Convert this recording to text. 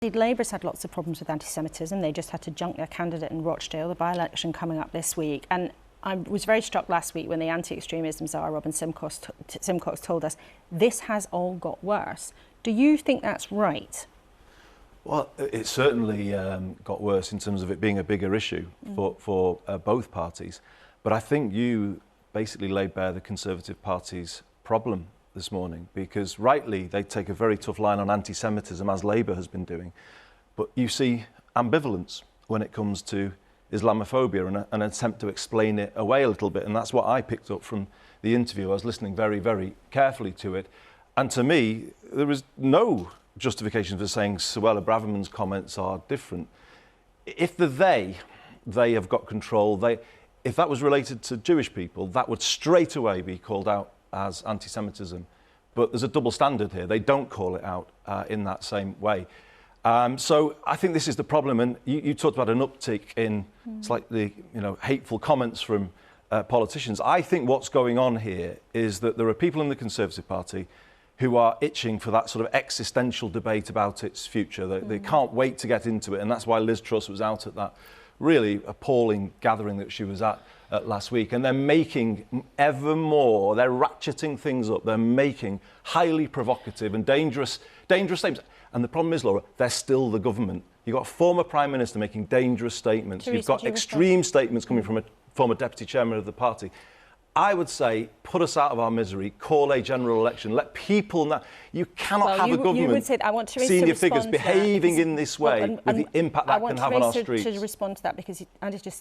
Labour's had lots of problems with anti-Semitism. They just had to junk their candidate in Rochdale, the by-election coming up this week. And I was very struck last week when the anti-extremism czar, Robin Simcox, told us this has all got worse. Do you think that's right? Well, it certainly got worse in terms of it being a bigger issue for both parties. But I think you basically laid bare the Conservative Party's problem this morning, because rightly they take a very tough line on anti-Semitism, as Labour has been doing, but you see ambivalence when it comes to Islamophobia and an attempt to explain it away a little bit, and that's what I picked up from the interview. I was listening very, very carefully to it, and to me there was no justification for saying Suella Braverman's comments are different. If they have got control, if that was related to Jewish people, that would straight away be called out as anti-Semitism. But there's a double standard here. They don't call it out in that same way. So I think this is the problem. And you talked about an uptick in slightly hateful comments from politicians. I think what's going on here is that there are people in the Conservative Party who are itching for that sort of existential debate about its future. They can't wait to get into it. And that's why Liz Truss was out at that really appalling gathering that she was at last week. And they're making ever more, they're ratcheting things up. They're making highly provocative and dangerous statements. And the problem is, Laura, they're still the government. You've got a former Prime Minister making dangerous statements. You've got extreme statements coming from a former Deputy Chairman of the party. I would say, put us out of our misery, call a general election, let people know. You cannot have a government, senior figures behaving in this way with the impact that can have on our streets. I want to respond to that, because Andy's just